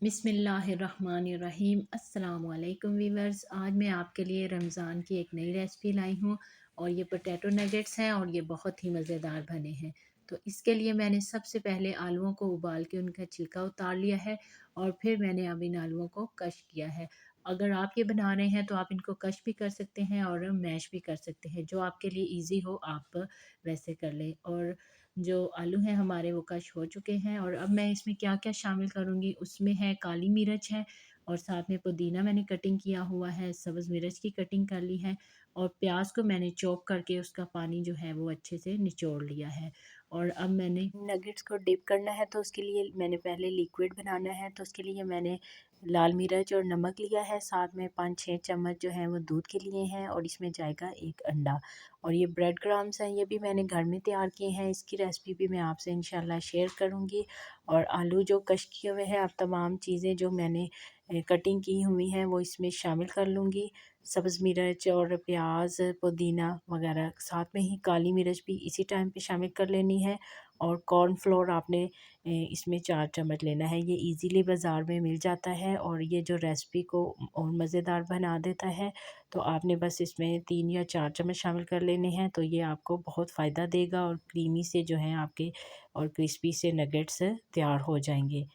बिस्मिल्लाहिर्रहमानिर्रहीम। अस्सलाम वालेकुम वीवर्स। आज मैं आपके लिए रमज़ान की एक नई रेसिपी लाई हूँ और ये पोटैटो नगेट्स हैं और ये बहुत ही मज़ेदार बने हैं। तो इसके लिए मैंने सबसे पहले आलूओं को उबाल के उनका छिलका उतार लिया है और फिर मैंने अब इन आलूओं को कश किया है। अगर आप ये बना रहे हैं तो आप इनको कश भी कर सकते हैं और मैश भी कर सकते हैं, जो आपके लिए ईज़ी हो आप वैसे कर लें। और जो आलू हैं हमारे वो कश हो चुके हैं और अब मैं इसमें क्या-क्या शामिल करूँगी, उसमें है काली मिर्च है और साथ में पुदीना मैंने कटिंग किया हुआ है, सब्ज़ मिर्च की कटिंग कर ली है और प्याज को मैंने चॉप करके उसका पानी जो है वो अच्छे से निचोड़ लिया है। और अब मैंने नगेट्स को डिप करना है तो उसके लिए मैंने पहले लिक्विड बनाना है, तो उसके लिए मैंने लाल मिर्च और नमक लिया है, साथ में 5-6 चम्मच जो है वो दूध के लिए हैं और इसमें जाएगा 1 अंडा। और ये ब्रेड क्राम्स हैं, ये भी मैंने घर में तैयार किए हैं, इसकी रेसिपी भी मैं आपसे इंशाल्लाह शेयर करूँगी। और आलू जो कश किए हुए हैं, अब तमाम चीज़ें जो मैंने कटिंग की हुई हैं वो इसमें शामिल कर लूँगी। सब्ज़ मिर्च और प्याज, पुदीना वगैरह, साथ में ही काली मिर्च भी इसी टाइम पे शामिल कर लेनी है। और कॉर्नफ्लोर आपने इसमें 4 चम्मच लेना है, ये इजीली बाज़ार में मिल जाता है और ये जो रेसिपी को और मज़ेदार बना देता है। तो आपने बस इसमें 3 या 4 चम्मच शामिल कर लेने हैं, तो ये आपको बहुत फ़ायदा देगा और क्रीमी से जो हैं आपके और क्रिस्पी से नगेट्स तैयार हो जाएंगे।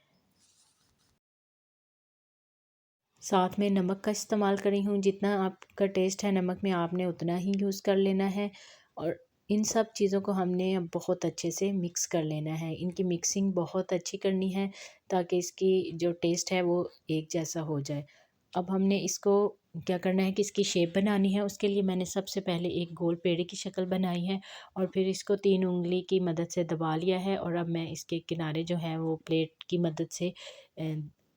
साथ में नमक का इस्तेमाल करी हूँ, जितना आपका टेस्ट है नमक में आपने उतना ही यूज़ कर लेना है। और इन सब चीज़ों को हमने अब बहुत अच्छे से मिक्स कर लेना है, इनकी मिक्सिंग बहुत अच्छी करनी है ताकि इसकी जो टेस्ट है वो एक जैसा हो जाए। अब हमने इसको क्या करना है कि इसकी शेप बनानी है, उसके लिए मैंने सबसे पहले एक गोल पेड़े की शक्ल बनाई है और फिर इसको 3 उंगली की मदद से दबा लिया है और अब मैं इसके किनारे जो हैं वो प्लेट की मदद से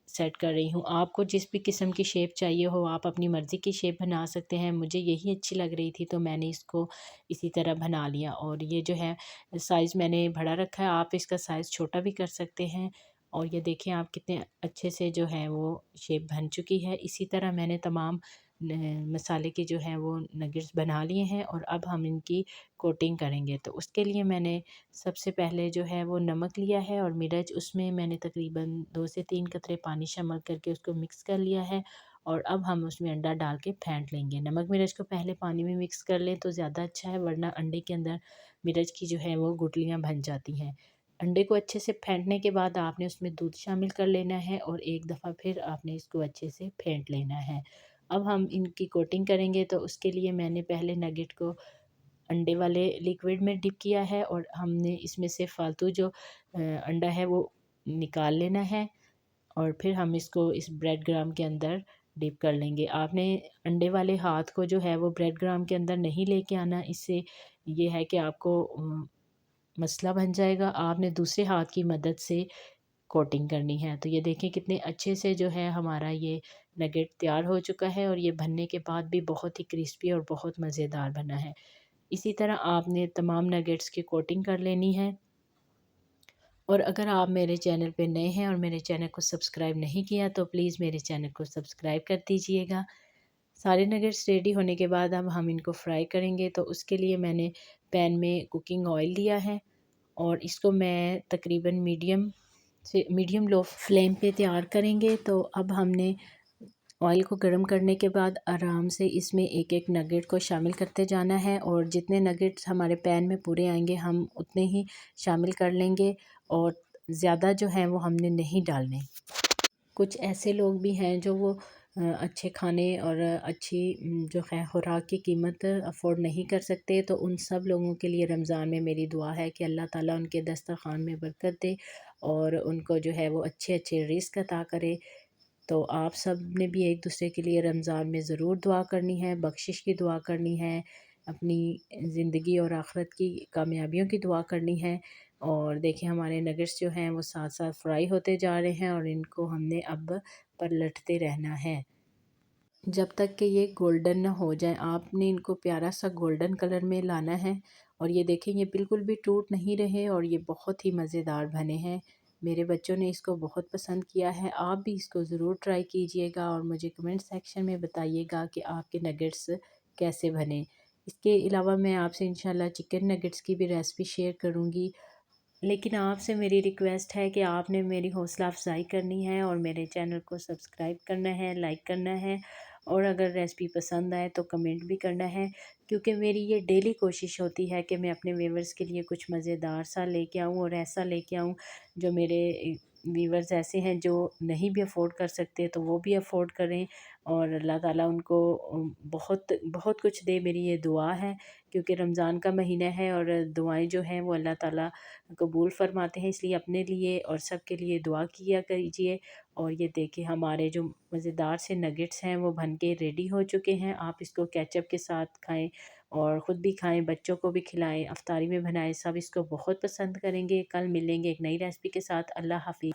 सेट कर रही हूँ। आपको जिस भी किस्म की शेप चाहिए हो आप अपनी मर्ज़ी की शेप बना सकते हैं, मुझे यही अच्छी लग रही थी तो मैंने इसको इसी तरह बना लिया। और ये जो है साइज़ मैंने बड़ा रखा है, आप इसका साइज़ छोटा भी कर सकते हैं। और ये देखें आप कितने अच्छे से जो है वो शेप बन चुकी है। इसी तरह मैंने तमाम मसाले के जो हैं वो नगेट्स बना लिए हैं और अब हम इनकी कोटिंग करेंगे। तो उसके लिए मैंने सबसे पहले जो है वो नमक लिया है और मिर्च, उसमें मैंने तकरीबन 2 से 3 कतरे पानी शामिल करके उसको मिक्स कर लिया है। और अब हम उसमें अंडा डाल के फेंट लेंगे। नमक मिर्च को पहले पानी में मिक्स कर लें तो ज़्यादा अच्छा है, वरना अंडे के अंदर मिर्च की जो है वो गुठलियाँ बन जाती हैं। अंडे को अच्छे से फेंटने के बाद आपने उसमें दूध शामिल कर लेना है और एक दफ़ा फिर आपने इसको अच्छे से फेंट लेना है। अब हम इनकी कोटिंग करेंगे, तो उसके लिए मैंने पहले नगेट को अंडे वाले लिक्विड में डिप किया है और हमने इसमें से फालतू जो अंडा है वो निकाल लेना है और फिर हम इसको इस ब्रेड ग्राम के अंदर डिप कर लेंगे। आपने अंडे वाले हाथ को जो है वो ब्रेड ग्राम के अंदर नहीं लेके आना, इससे ये है कि आपको मसला बन जाएगा। आपने दूसरे हाथ की मदद से कोटिंग करनी है। तो ये देखें कितने अच्छे से जो है हमारा ये नगेट तैयार हो चुका है और ये बनने के बाद भी बहुत ही क्रिस्पी और बहुत मज़ेदार बना है। इसी तरह आपने तमाम नगेट्स की कोटिंग कर लेनी है। और अगर आप मेरे चैनल पे नए हैं और मेरे चैनल को सब्सक्राइब नहीं किया तो प्लीज़ मेरे चैनल को सब्सक्राइब कर दीजिएगा। सारे नगेट्स रेडी होने के बाद अब हम इनको फ्राई करेंगे, तो उसके लिए मैंने पैन में कुकिंग ऑयल लिया है और इसको मैं तकरीबन मीडियम लो फ्लेम पे तैयार करेंगे। तो अब हमने ऑयल को गर्म करने के बाद आराम से इसमें एक एक नगेट को शामिल करते जाना है और जितने नगेट्स हमारे पैन में पूरे आएंगे हम उतने ही शामिल कर लेंगे और ज़्यादा जो है वो हमने नहीं डालने। कुछ ऐसे लोग भी हैं जो वो अच्छे खाने और अच्छी जो है खुराक की कीमत अफोर्ड नहीं कर सकते, तो उन सब लोगों के लिए रमज़ान में मेरी दुआ है कि अल्लाह ताला उनके दस्तरखान में बरकत दे और उनको जो है वो अच्छे अच्छे रिज़्क अता करे। तो आप सब ने भी एक दूसरे के लिए रमज़ान में ज़रूर दुआ करनी है, बख्शिश की दुआ करनी है, अपनी ज़िंदगी और आखिरत की कामयाबियों की दुआ करनी है। और देखिए हमारे नगेट्स जो हैं वो साथ साथ फ्राई होते जा रहे हैं और इनको हमने अब पलटते रहना है जब तक कि ये गोल्डन ना हो जाए। आपने इनको प्यारा सा गोल्डन कलर में लाना है और ये देखें ये बिल्कुल भी टूट नहीं रहे और ये बहुत ही मज़ेदार बने हैं। मेरे बच्चों ने इसको बहुत पसंद किया है। आप भी इसको ज़रूर ट्राई कीजिएगा और मुझे कमेंट सेक्शन में बताइएगा कि आपके नगेट्स कैसे बने। इसके अलावा मैं आपसे इंशाल्लाह चिकन नगेट्स की भी रेसिपी शेयर करूँगी। लेकिन आपसे मेरी रिक्वेस्ट है कि आपने मेरी हौसला अफ़ज़ाई करनी है और मेरे चैनल को सब्सक्राइब करना है, लाइक करना है, और अगर रेसिपी पसंद आए तो कमेंट भी करना है, क्योंकि मेरी ये डेली कोशिश होती है कि मैं अपने व्यूवर्स के लिए कुछ मज़ेदार सा लेके आऊँ और ऐसा लेके आऊँ जो मेरे व्यूवर्स ऐसे हैं जो नहीं भी अफ़ोर्ड कर सकते तो वो भी अफ़ोर्ड करें, और अल्लाह ताला उनको बहुत बहुत कुछ दे, मेरी ये दुआ है। क्योंकि रमज़ान का महीना है और दुआएं जो हैं वो अल्लाह ताला कबूल फ़रमाते हैं, इसलिए अपने लिए और सब के लिए दुआ किया कीजिए। और ये देखिए हमारे जो मज़ेदार से नगेट्स हैं वो बन के रेडी हो चुके हैं। आप इसको केचप के साथ खाएं और ख़ुद भी खाएं, बच्चों को भी खिलाएं, अफ्तारी में बनाएं, सब इसको बहुत पसंद करेंगे। कल मिलेंगे एक नई रेसिपी के साथ। अल्लाह हाफ़िज़।